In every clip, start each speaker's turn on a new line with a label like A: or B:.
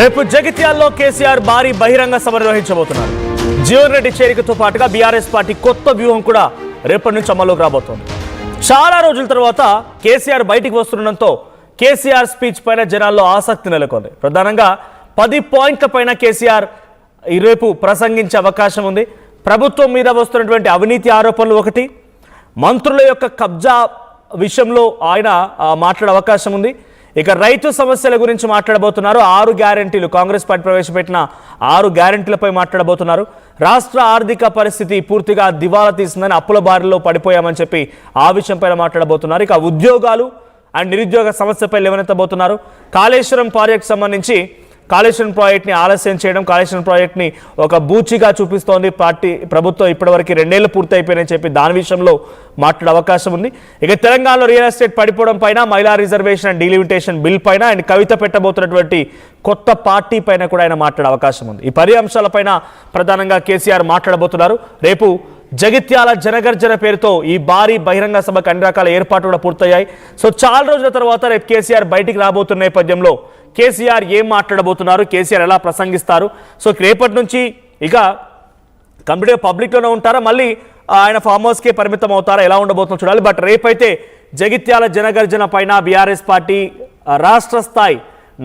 A: రేపు జగిత్యాల్లో కేసీఆర్ భారీ బహిరంగ సభ నిర్వహించబోతున్నారు. జీవన్ రెడ్డి చేరికతో పాటుగా బీఆర్ఎస్ పార్టీ కొత్త వ్యూహం కూడా రేపటి నుంచి అమల్లోకి రాబోతోంది. చాలా రోజుల తర్వాత కేసీఆర్ బయటికి వస్తుండటంతో కేసీఆర్ స్పీచ్ పైన జనాల్లో ఆసక్తి నెలకొంది. ప్రధానంగా 10 పాయింట్ల పైన కేసీఆర్ రేపు ప్రసంగించే అవకాశం ఉంది. ప్రభుత్వం మీద వస్తున్నటువంటి అవినీతి ఆరోపణలు ఒకటి, మంత్రుల యొక్క కబ్జా విషయంలో ఆయన మాట్లాడే అవకాశం ఉంది. ఇక రైతు సమస్యల గురించి మాట్లాడబోతున్నారు. 6 గ్యారెంటీలు, కాంగ్రెస్ పార్టీ ప్రవేశపెట్టిన 6 గ్యారెంటీలపై మాట్లాడబోతున్నారు. రాష్ట్ర ఆర్థిక పరిస్థితి పూర్తిగా దివాలా తీసిందని, అప్పుల బారిలో పడిపోయామని చెప్పి ఆ విషయంపై మాట్లాడబోతున్నారు. ఇక ఉద్యోగాలు అండ్ నిరుద్యోగ సమస్యపై లేవనెత్తబోతున్నారు. కాళేశ్వరం ప్రాజెక్ట్ సంబంధించి కాళేశ్వరం ప్రాజెక్ట్ని ఆలస్యం చేయడం, కాళేశ్వరం ప్రాజెక్ట్ని ఒక బూచిగా చూపిస్తోంది ప్రభుత్వం. ఇప్పటివరకు 2 ఏళ్ళు పూర్తి అయిపోయినాయని చెప్పి దాని విషయంలో మాట్లాడే అవకాశం ఉంది. ఇక తెలంగాణలో రియల్ ఎస్టేట్ పడిపోవడం పైన, మహిళా రిజర్వేషన్ అండ్ డీలిమిటేషన్ బిల్ పైన, అండ్ కవిత పెట్టబోతున్నటువంటి కొత్త పార్టీ పైన కూడా ఆయన మాట్లాడే అవకాశం ఉంది. ఈ 10 అంశాలపైన ప్రధానంగా కేసీఆర్ మాట్లాడబోతున్నారు. రేపు జగిత్యాల జనగర్జన పేరుతో ఈ భారీ బహిరంగ సభకు అన్ని రకాల ఏర్పాట్లు కూడా పూర్తయ్యాయి. సో చాలా రోజుల తర్వాత రేపు కేసీఆర్ బయటికి రాబోతున్న నేపథ్యంలో కేసీఆర్ ఏం మాట్లాడబోతున్నారు, కేసీఆర్ ఎలా ప్రసంగిస్తారు, సో రేపటి నుంచి ఇక కంప్లీట్గా పబ్లిక్లోనే ఉంటారా, మళ్ళీ ఆయన ఫామ్ హౌస్కే పరిమితం అవుతారా, ఎలా ఉండబోతుందో చూడాలి. బట్ రేపైతే జగిత్యాల జనగర్జన పైన బీఆర్ఎస్ పార్టీ రాష్ట్ర స్థాయి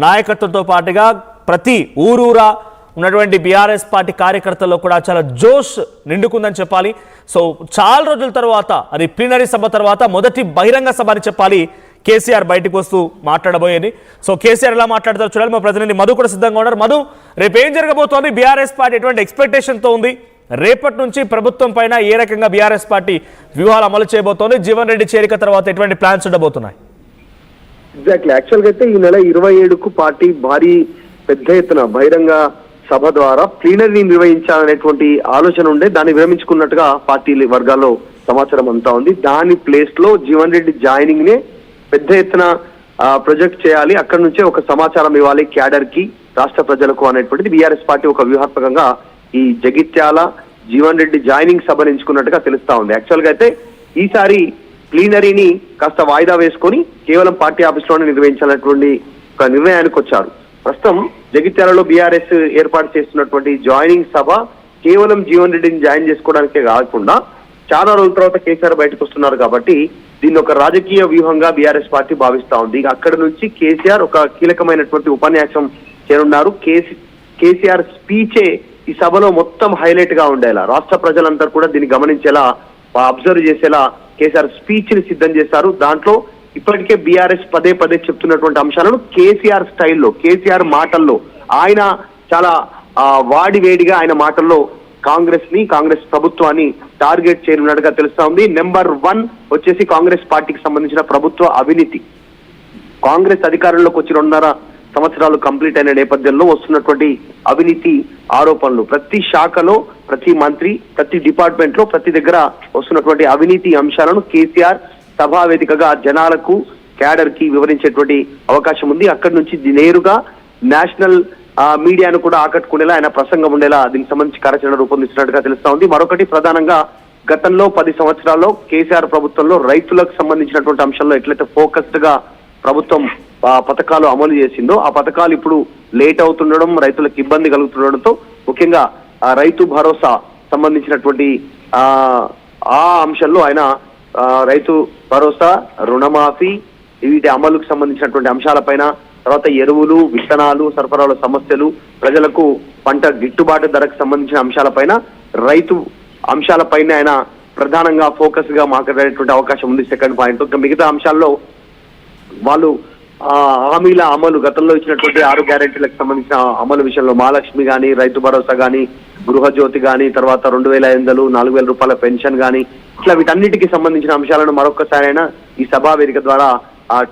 A: నాయకత్వంతో పాటుగా ప్రతి ఊరూరా ఉన్నటువంటి బీఆర్ఎస్ పార్టీ కార్యకర్తల్లో కూడా చాలా జోష్ నిండుకుందని చెప్పాలి. సో చాలా రోజుల తర్వాత, అది ప్లీనరీ సభ తర్వాత మొదటి బహిరంగ సభ అని చెప్పాలి కేసీఆర్ బయటకు వస్తూ మాట్లాడబోయేది. సో కేసీఆర్ ఎలా మాట్లాడతారో చూడాలి. మా ప్రతినిధి మధు కూడా సిద్ధంగా ఉన్నారు. మధు, రేపు ఏం జరగబోతోంది, బీఆర్ఎస్ పార్టీ ఎటువంటి ఎక్స్పెక్టేషన్తో ఉంది, రేపటి నుంచి ప్రభుత్వం పైన ఏ రకంగా బీఆర్ఎస్ పార్టీ వ్యూహాలు అమలు చేయబోతోంది, జీవన్ రెడ్డి చేరిక తర్వాత ఎటువంటి ప్లాన్స్ ఉండబోతున్నాయి?
B: ఎగ్జాక్ట్లీ, యాక్చువల్ గా అయితే ఈ నెల 27కు పార్టీ భారీ పెద్ద ఎత్తున బహిరంగ సభ ద్వారా ప్లీనరీ నిర్వహించాలనేటువంటి ఆలోచన ఉండే, దాన్ని విరమించుకున్నట్టుగా పార్టీ వర్గాల్లో సమాచారం అంతా ఉంది. దాని ప్లేస్ లో జీవన్ రెడ్డి జాయినింగ్ నే పెద్ద ఎత్తున ప్రొజెక్ట్ చేయాలి, అక్కడి నుంచే ఒక సమాచారం ఇవ్వాలి క్యాడర్ కి, రాష్ట్ర ప్రజలకు అనేటువంటిది బీఆర్ఎస్ పార్టీ ఒక వ్యూహాత్మకంగా ఈ జగిత్యాల జీవన్ రెడ్డి జాయినింగ్ సభను ఎంచుకున్నట్టుగా తెలుస్తా ఉంది. యాక్చువల్ గా అయితే ఈసారి ప్లీనరీని కాస్త వాయిదా వేసుకొని కేవలం పార్టీ ఆఫీస్ లోనే నిర్వహించాలన్నటువంటి ఒక నిర్ణయానికి వచ్చారు. ప్రస్తుతం జగిత్యాలలో బీఆర్ఎస్ ఏర్పాటు చేస్తున్నటువంటి జాయినింగ్ సభ కేవలం జీవన్ రెడ్డిని జాయిన్ చేసుకోవడానికే కాకుండా చాలా రోజుల తర్వాత కేసీఆర్ బయటకు వస్తున్నారు కాబట్టి దీన్ని ఒక రాజకీయ వ్యూహంగా బీఆర్ఎస్ పార్టీ భావిస్తా ఉంది. అక్కడి నుంచి కేసీఆర్ ఒక కీలకమైనటువంటి ఉపన్యాసం చేరున్నారు. కేసీఆర్ స్పీచే ఈ సభలో మొత్తం హైలైట్ గా ఉండేలా, రాష్ట్ర ప్రజలందరూ కూడా దీన్ని గమనించేలా, అబ్జర్వ్ చేసేలా కేసీఆర్ స్పీచ్ ని సిద్ధం చేశారు. దాంట్లో ఇప్పటికే బీఆర్ఎస్ పదే పదే చెప్తున్నటువంటి అంశాలను కేసీఆర్ స్టైల్లో, కేసీఆర్ మాటల్లో, ఆయన చాలా వాడివేడిగా ఆయన మాటల్లో కాంగ్రెస్ ప్రభుత్వాన్ని టార్గెట్ చేయనున్నట్టుగా తెలుస్తా ఉంది. నెంబర్ 1 వచ్చేసి కాంగ్రెస్ పార్టీకి సంబంధించిన ప్రభుత్వ అవినీతి. కాంగ్రెస్ అధికారంలోకి వచ్చి 2.5 సంవత్సరాలు కంప్లీట్ అయిన నేపథ్యంలో వస్తున్నటువంటి అవినీతి ఆరోపణలు, ప్రతి శాఖలో, ప్రతి మంత్రి, ప్రతి డిపార్ట్మెంట్ లో, ప్రతి దగ్గర వస్తున్నటువంటి అవినీతి అంశాలను కేసీఆర్ సభా వేదికగా జనాలకు, క్యాడర్ కి వివరించేటువంటి అవకాశం ఉంది. అక్కడి నుంచి నేరుగా నేషనల్ మీడియాను కూడా ఆకట్టుకునేలా ఆయన ప్రసంగం ఉండేలా దీనికి సంబంధించి కార్యాచరణ రూపొందించినట్టుగా తెలుస్తా ఉంది. మరొకటి, ప్రధానంగా గతంలో 10 సంవత్సరాల్లో కేసీఆర్ ప్రభుత్వంలో రైతులకు సంబంధించినటువంటి అంశంలో ఎట్లయితే ఫోకస్డ్ గా ప్రభుత్వం పథకాలు అమలు చేసిందో, ఆ పథకాలు ఇప్పుడు లేట్ అవుతుండడం, రైతులకు ఇబ్బంది కలుగుతుండడంతో ముఖ్యంగా రైతు భరోసా సంబంధించినటువంటి ఆ అంశంలో ఆయన రైతు భరోసా, రుణమాఫీ, వీటి అమలుకు సంబంధించినటువంటి అంశాలపైన, తర్వాత ఎరువులు, విత్తనాలు సరఫరాల సమస్యలు, ప్రజలకు పంట గిట్టుబాటు ధరకు సంబంధించిన అంశాలపైన, రైతు అంశాలపైన ఆయన ప్రధానంగా ఫోకస్ గా మాట్లాడేటువంటి అవకాశం ఉంది. సెకండ్ పాయింట్, మిగతా అంశాల్లో వాళ్ళు హామీల అమలు, గతంలో ఇచ్చినటువంటి 6 గ్యారెంటీలకు సంబంధించిన అమలు విషయంలో మహాలక్ష్మి గాని, రైతు భరోసా గాని, గృహజ్యోతి గాని, తర్వాత 2500, 4000 రూపాయల పెన్షన్ గాని, ఇట్లా వీటన్నిటికీ సంబంధించిన అంశాలను మరొకసారి అయినా ఈ సభా వేదిక ద్వారా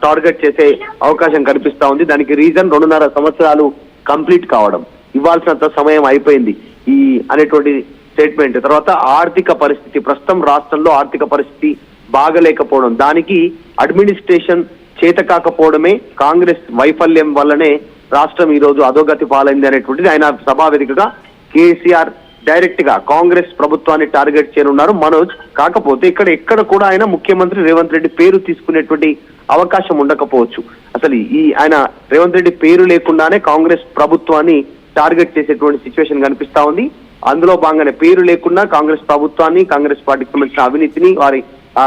B: టార్గెట్ చేసే అవకాశం కనిపిస్తా ఉంది. దానికి రీజన్ 2.5 సంవత్సరాలు కంప్లీట్ కావడం, ఇవ్వాల్సినంత సమయం అయిపోయింది ఈ అనేటువంటి స్టేట్మెంట్. తర్వాత ఆర్థిక పరిస్థితి, ప్రస్తుతం రాష్ట్రంలో ఆర్థిక పరిస్థితి బాగలేకపోవడం, దానికి అడ్మినిస్ట్రేషన్ చేత కాకపోవడమే, కాంగ్రెస్ వైఫల్యం వల్లనే రాష్ట్రం ఈ రోజు అధోగతి పాలైంది అనేటువంటిది ఆయన సభా వేదికగా కేసీఆర్ డైరెక్ట్ గా కాంగ్రెస్ ప్రభుత్వాన్ని టార్గెట్ చేయనున్నారు మనోజ్. కాకపోతే ఎక్కడ కూడా ఆయన ముఖ్యమంత్రి రేవంత్ రెడ్డి పేరు తీసుకునేటువంటి అవకాశం ఉండకపోవచ్చు. అసలు ఆయన రేవంత్ రెడ్డి పేరు లేకుండానే కాంగ్రెస్ ప్రభుత్వాన్ని టార్గెట్ చేసేటువంటి సిచ్యువేషన్ కనిపిస్తా ఉంది. అందులో భాగంగానే పేరు లేకుండా కాంగ్రెస్ ప్రభుత్వాన్ని, కాంగ్రెస్ పార్టీకి సంబంధించిన అవినీతిని, వారి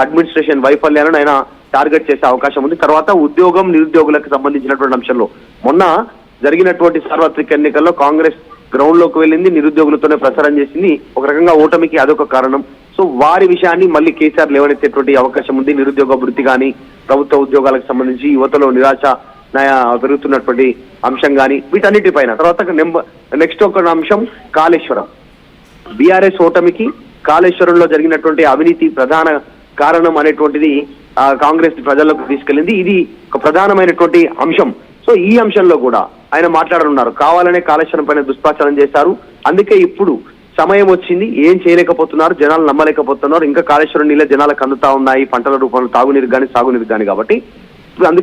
B: అడ్మినిస్ట్రేషన్ వైఫల్యాలను ఆయన టార్గెట్ చేసే అవకాశం ఉంది. తర్వాత ఉద్యోగం, నిరుద్యోగులకు సంబంధించినటువంటి అంశంలో మొన్న జరిగినటువంటి సార్వత్రిక ఎన్నికల్లో కాంగ్రెస్ గ్రౌండ్ లోకి వెళ్ళింది, నిరుద్యోగులతోనే ప్రచారం చేసింది. ఒక రకంగా ఓటమికి అదొక కారణం. సో వారి విషయాన్ని మళ్ళీ కేసీఆర్ లేవనెత్తేటువంటి అవకాశం ఉంది. నిరుద్యోగ వృత్తి కానీ, ప్రభుత్వ ఉద్యోగాలకు సంబంధించి యువతలో నిరాశ పెరుగుతున్నటువంటి అంశం కానీ, వీటన్నిటిపైన. తర్వాత నెక్స్ట్ ఒక అంశం కాళేశ్వరం. బీఆర్ఎస్ ఓటమికి కాళేశ్వరంలో జరిగినటువంటి అవినీతి ప్రధాన కారణం అనేటువంటిది కాంగ్రెస్ ప్రజల్లోకి తీసుకెళ్లింది. ఇది ఒక ప్రధానమైనటువంటి అంశం. సో ఈ అంశంలో కూడా ఆయన మాట్లాడనున్నారు. కావాలనే కాళేశ్వరం పైన దుష్ప్రచారం చేశారు. అందుకే ఇప్పుడు సమయం వచ్చింది, ఏం చేయలేకపోతున్నారు, జనాలు నమ్మలేకపోతున్నారు. ఇంకా కాళేశ్వరం నీళ్ళ జనాలకు అందుతా ఉన్నాయి, పంటల రూపంలో తాగునీరు కానీ, సాగునీరు కానీ. కాబట్టి అందుకే